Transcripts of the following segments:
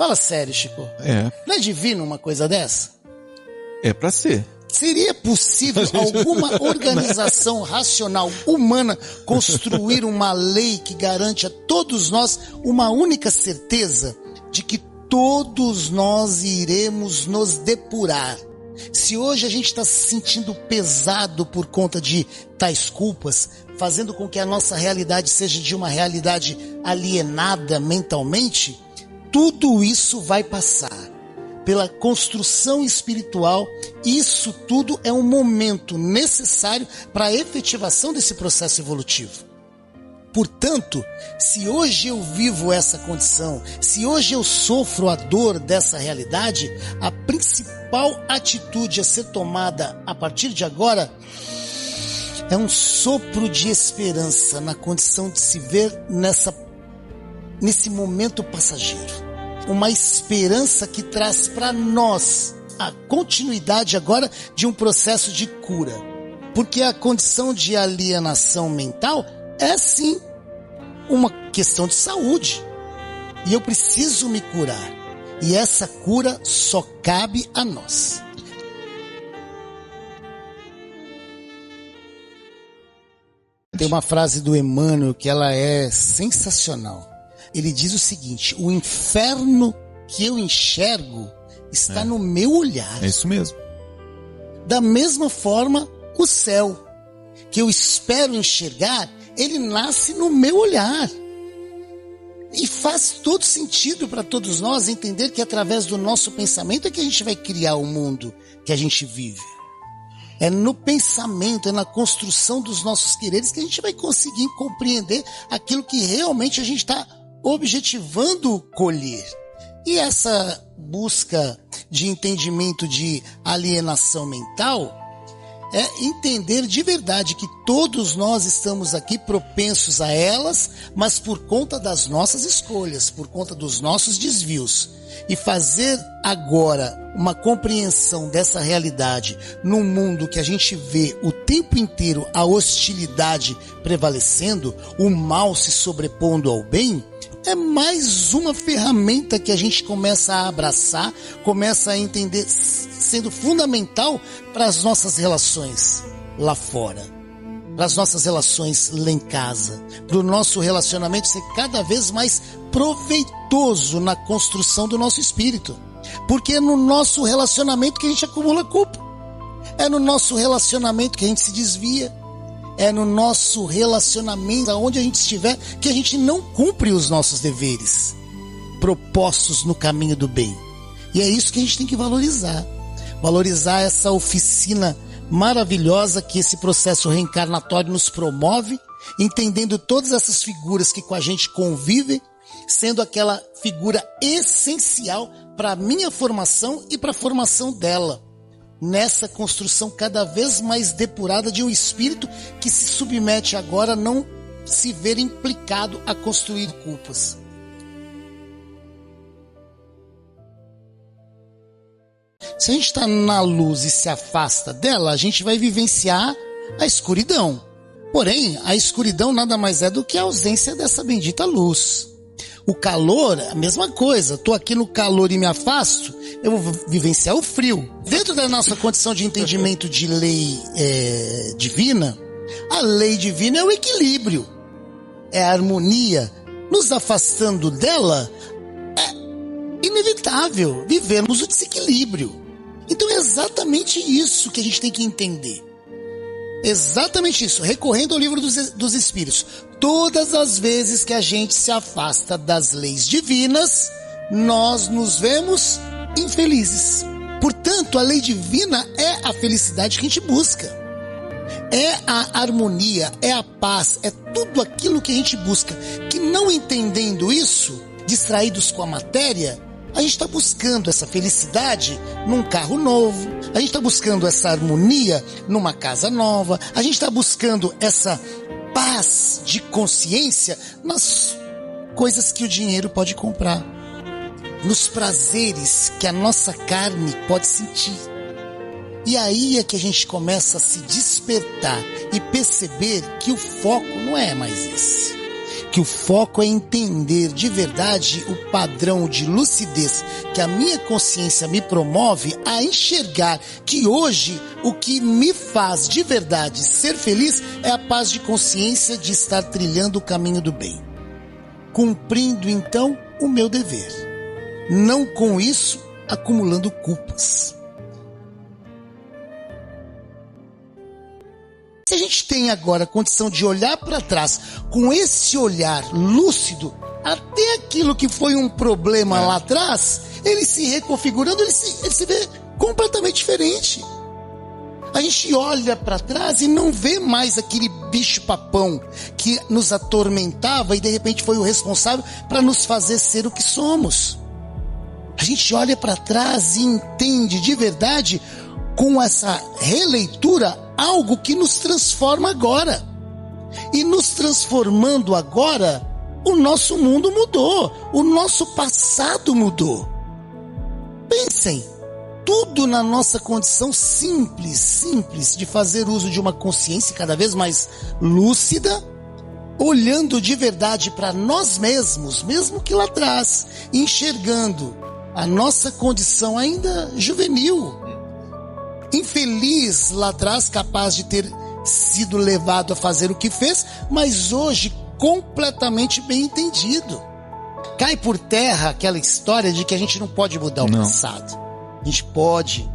Fala sério, Chico. Não é divino uma coisa dessa? É pra ser. Seria possível alguma organização racional humana construir uma lei que garante a todos nós uma única certeza de que todos nós iremos nos depurar? Se hoje a gente está se sentindo pesado por conta de tais culpas, fazendo com que a nossa realidade seja de uma realidade alienada mentalmente, tudo isso vai passar. Pela construção espiritual, isso tudo é um momento necessário para a efetivação desse processo evolutivo. Portanto, se hoje eu vivo essa condição, se hoje eu sofro a dor dessa realidade, a principal atitude a ser tomada a partir de agora é um sopro de esperança na condição de se ver nesse momento passageiro. Uma esperança que traz para nós a continuidade agora de um processo de cura. Porque a condição de alienação mental é sim uma questão de saúde. E eu preciso me curar. E essa cura só cabe a nós. Tem uma frase do Emmanuel que ela é sensacional. Ele diz o seguinte: o inferno que eu enxergo está no meu olhar. É isso mesmo. Da mesma forma, o céu que eu espero enxergar, ele nasce no meu olhar. E faz todo sentido para todos nós entender que através do nosso pensamento é que a gente vai criar o mundo que a gente vive. É no pensamento, é na construção dos nossos quereres que a gente vai conseguir compreender aquilo que realmente a gente está objetivando colher. E essa busca de entendimento de alienação mental é entender de verdade que todos nós estamos aqui propensos a elas, mas por conta das nossas escolhas, por conta dos nossos desvios. E fazer agora uma compreensão dessa realidade num mundo que a gente vê o tempo inteiro a hostilidade prevalecendo, o mal se sobrepondo ao bem, é mais uma ferramenta que a gente começa a abraçar, começa a entender sendo fundamental para as nossas relações lá fora, para as nossas relações lá em casa, para o nosso relacionamento ser cada vez mais proveitoso na construção do nosso espírito. Porque é no nosso relacionamento que a gente acumula culpa, é no nosso relacionamento que a gente se desvia, é no nosso relacionamento, aonde a gente estiver, que a gente não cumpre os nossos deveres propostos no caminho do bem. E é isso que a gente tem que valorizar. Valorizar essa oficina maravilhosa que esse processo reencarnatório nos promove, entendendo todas essas figuras que com a gente convivem, sendo aquela figura essencial para a minha formação e para a formação dela. Nessa construção cada vez mais depurada de um espírito que se submete agora a não se ver implicado a construir culpas. Se a gente está na luz e se afasta dela, a gente vai vivenciar a escuridão. Porém, a escuridão nada mais é do que a ausência dessa bendita luz. O calor, a mesma coisa. Estou aqui no calor e me afasto, eu vou vivenciar o frio. Dentro da nossa condição de entendimento de lei divina, a lei divina é o equilíbrio, é a harmonia. Nos afastando dela, é inevitável vivermos o desequilíbrio. Então é exatamente isso que a gente tem que entender. Exatamente isso, recorrendo ao livro dos Espíritos. Todas as vezes que a gente se afasta das leis divinas, nós nos vemos infelizes. Portanto, a lei divina é a felicidade que a gente busca. É a harmonia, é a paz, é tudo aquilo que a gente busca. Que não entendendo isso, distraídos com a matéria, a gente está buscando essa felicidade num carro novo, a gente está buscando essa harmonia numa casa nova, a gente está buscando essa paz de consciência nas coisas que o dinheiro pode comprar, nos prazeres que a nossa carne pode sentir. E aí é que a gente começa a se despertar e perceber que o foco não é mais esse. que o foco é entender de verdade o padrão de lucidez que a minha consciência me promove a enxergar que hoje o que me faz de verdade ser feliz é a paz de consciência de estar trilhando o caminho do bem, cumprindo então o meu dever, não com isso acumulando culpas. Se a gente tem agora a condição de olhar para trás com esse olhar lúcido, até aquilo que foi um problema lá atrás, ele se reconfigurando, ele se vê completamente diferente. A gente olha para trás e não vê mais aquele bicho-papão que nos atormentava e de repente foi o responsável para nos fazer ser o que somos. A gente olha para trás e entende de verdade, com essa releitura, algo que nos transforma agora. E nos transformando agora, o nosso mundo mudou, o nosso passado mudou. Pensem, tudo na nossa condição simples de fazer uso de uma consciência cada vez mais lúcida, olhando de verdade para nós mesmos, mesmo que lá atrás, enxergando a nossa condição ainda juvenil, infeliz lá atrás, capaz de ter sido levado a fazer o que fez, mas hoje completamente bem entendido. Cai por terra aquela história de que a gente não pode mudar o passado. A gente pode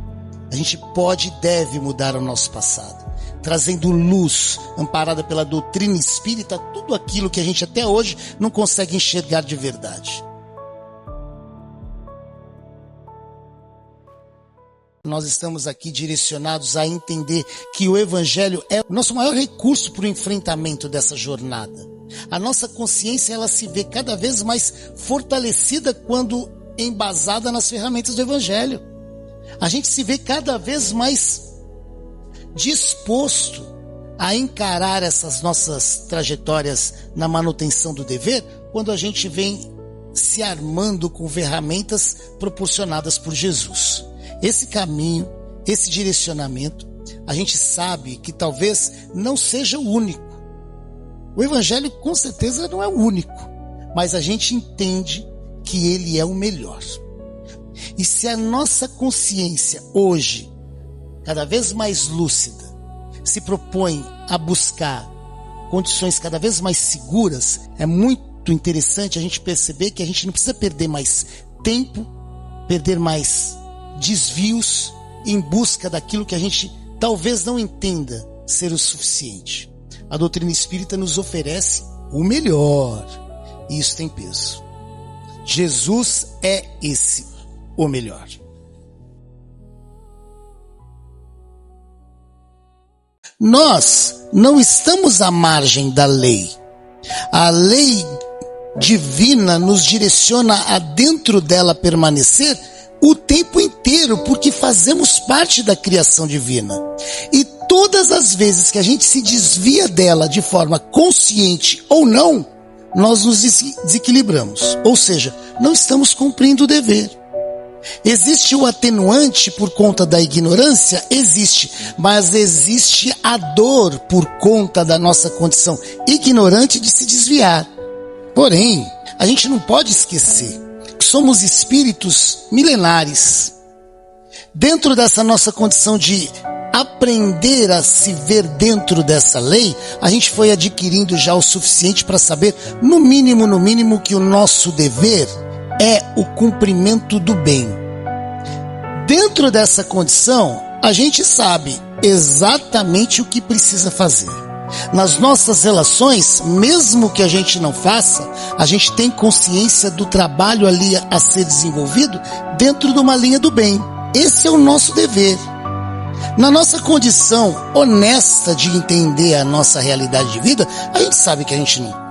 e deve mudar o nosso passado, trazendo luz, amparada pela doutrina espírita, tudo aquilo que a gente até hoje não consegue enxergar de verdade. Nós estamos aqui direcionados a entender que o Evangelho é o nosso maior recurso para o enfrentamento dessa jornada. A nossa consciência, ela se vê cada vez mais fortalecida quando embasada nas ferramentas do Evangelho. A gente se vê cada vez mais disposto a encarar essas nossas trajetórias na manutenção do dever quando a gente vem se armando com ferramentas proporcionadas por Jesus. Esse caminho, esse direcionamento, a gente sabe que talvez não seja o único. O Evangelho com certeza não é o único, mas a gente entende que ele é o melhor. E se a nossa consciência hoje, cada vez mais lúcida, se propõe a buscar condições cada vez mais seguras, é muito interessante a gente perceber que a gente não precisa perder mais tempo, perder mais desvios em busca daquilo que a gente talvez não entenda ser o suficiente. A doutrina espírita nos oferece o melhor, e isso tem peso. Jesus é o melhor. Nós não estamos à margem da lei. A lei divina nos direciona a dentro dela permanecer o tempo inteiro, porque fazemos parte da criação divina. E todas as vezes que a gente se desvia dela de forma consciente ou não, nós nos desequilibramos. Ou seja, não estamos cumprindo o dever. Existe o atenuante por conta da ignorância? Existe. Mas existe a dor por conta da nossa condição ignorante de se desviar. Porém, a gente não pode esquecer que somos espíritos milenares. Dentro dessa nossa condição de aprender a se ver dentro dessa lei, a gente foi adquirindo já o suficiente para saber, no mínimo, que o nosso dever é o cumprimento do bem. Dentro dessa condição, a gente sabe exatamente o que precisa fazer. Nas nossas relações, mesmo que a gente não faça, a gente tem consciência do trabalho ali a ser desenvolvido dentro de uma linha do bem. Esse é o nosso dever. Na nossa condição honesta de entender a nossa realidade de vida, a gente sabe que a gente não